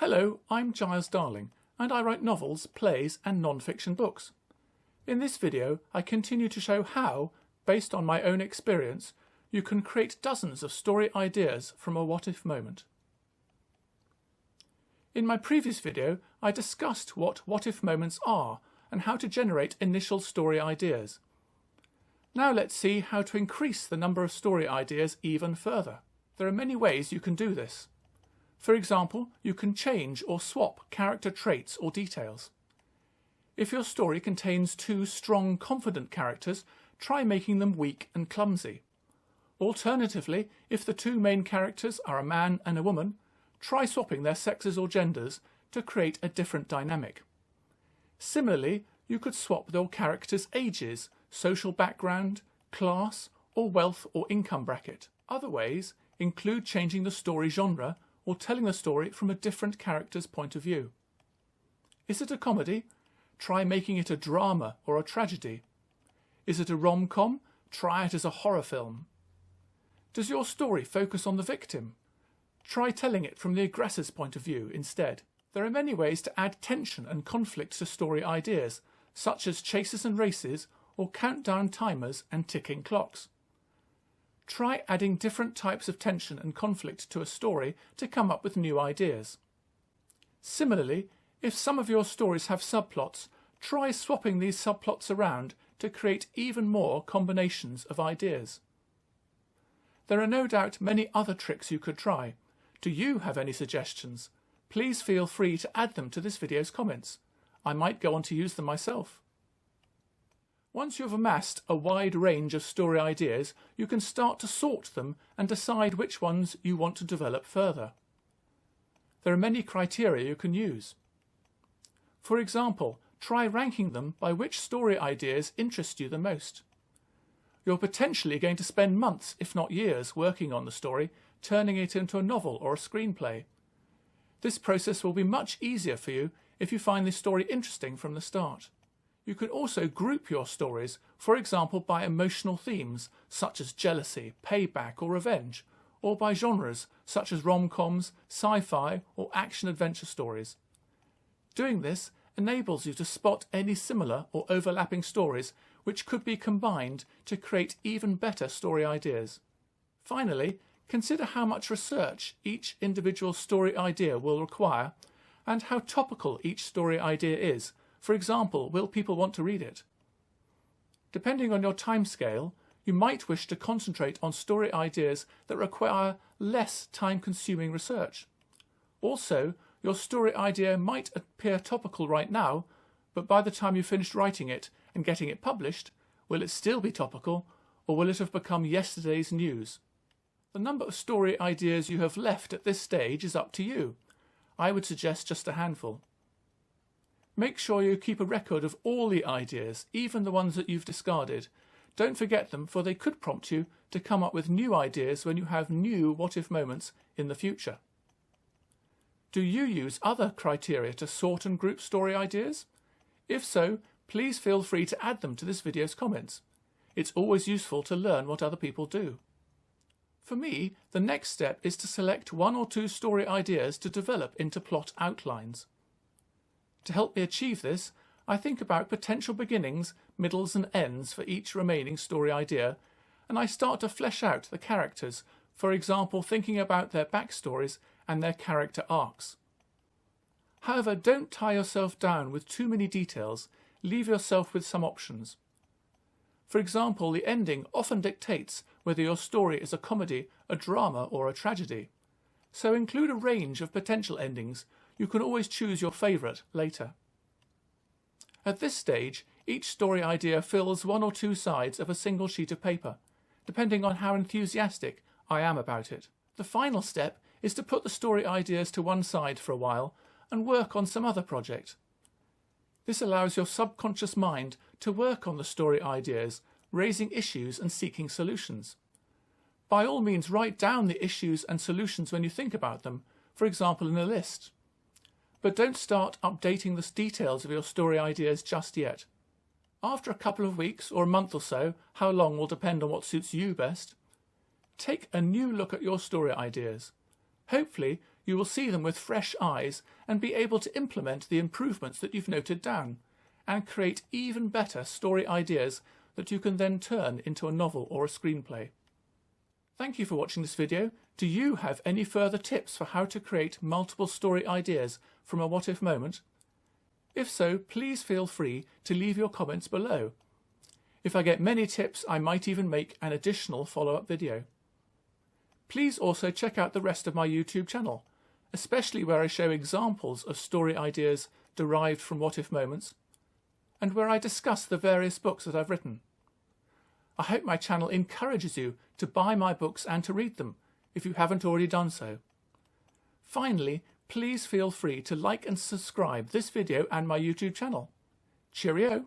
Hello, I'm Giles Darling, and I write novels, plays and non-fiction books. In this video, I continue to show how, based on my own experience, you can create dozens of story ideas from a what-if moment. In my previous video, I discussed what what-if moments are and how to generate initial story ideas. Now let's see how to increase the number of story ideas even further. There are many ways you can do this. For example, you can change or swap character traits or details. If your story contains two strong, confident characters, try making them weak and clumsy. Alternatively, if the two main characters are a man and a woman, try swapping their sexes or genders to create a different dynamic. Similarly, you could swap your characters' ages, social background, class, or wealth or income bracket. Other ways include changing the story genre or telling the story from a different character's point of view. Is it a comedy? Try making it a drama or a tragedy. Is it a rom-com? Try it as a horror film. Does your story focus on the victim? Try telling it from the aggressor's point of view instead. There are many ways to add tension and conflict to story ideas, such as chases and races or countdown timers and ticking clocks. Try adding different types of tension and conflict to a story to come up with new ideas. Similarly, if some of your stories have subplots, try swapping these subplots around to create even more combinations of ideas. There are no doubt many other tricks you could try. Do you have any suggestions? Please feel free to add them to this video's comments. I might go on to use them myself. Once you have amassed a wide range of story ideas, you can start to sort them and decide which ones you want to develop further. There are many criteria you can use. For example, try ranking them by which story ideas interest you the most. You're potentially going to spend months, if not years, working on the story, turning it into a novel or a screenplay. This process will be much easier for you if you find the story interesting from the start. You can also group your stories, for example by emotional themes such as jealousy, payback or revenge, or by genres such as rom-coms, sci-fi or action-adventure stories. Doing this enables you to spot any similar or overlapping stories which could be combined to create even better story ideas. Finally, consider how much research each individual story idea will require and how topical each story idea is. For example, will people want to read it? Depending on your timescale, you might wish to concentrate on story ideas that require less time-consuming research. Also, your story idea might appear topical right now, but by the time you've finished writing it and getting it published, will it still be topical, or will it have become yesterday's news? The number of story ideas you have left at this stage is up to you. I would suggest just a handful. Make sure you keep a record of all the ideas, even the ones that you've discarded. Don't forget them, for they could prompt you to come up with new ideas when you have new what-if moments in the future. Do you use other criteria to sort and group story ideas? If so, please feel free to add them to this video's comments. It's always useful to learn what other people do. For me, the next step is to select one or two story ideas to develop into plot outlines. To help me achieve this, I think about potential beginnings, middles and ends for each remaining story idea, and I start to flesh out the characters, for example thinking about their backstories and their character arcs. However, don't tie yourself down with too many details, leave yourself with some options. For example, the ending often dictates whether your story is a comedy, a drama or a tragedy. So include a range of potential endings. You can always choose your favourite later. At this stage, each story idea fills one or two sides of a single sheet of paper, depending on how enthusiastic I am about it. The final step is to put the story ideas to one side for a while and work on some other project. This allows your subconscious mind to work on the story ideas, raising issues and seeking solutions. By all means, write down the issues and solutions when you think about them, for example in a list. But don't start updating the details of your story ideas just yet. After a couple of weeks or a month or so, how long will depend on what suits you best, take a new look at your story ideas. Hopefully, you will see them with fresh eyes and be able to implement the improvements that you've noted down and create even better story ideas that you can then turn into a novel or a screenplay. Thank you for watching this video. Do you have any further tips for how to create multiple story ideas from a what-if moment? If so, please feel free to leave your comments below. If I get many tips, I might even make an additional follow-up video. Please also check out the rest of my YouTube channel, especially where I show examples of story ideas derived from what-if moments, and where I discuss the various books that I've written. I hope my channel encourages you to buy my books and to read them, if you haven't already done so. Finally, please feel free to like and subscribe this video and my YouTube channel. Cheerio!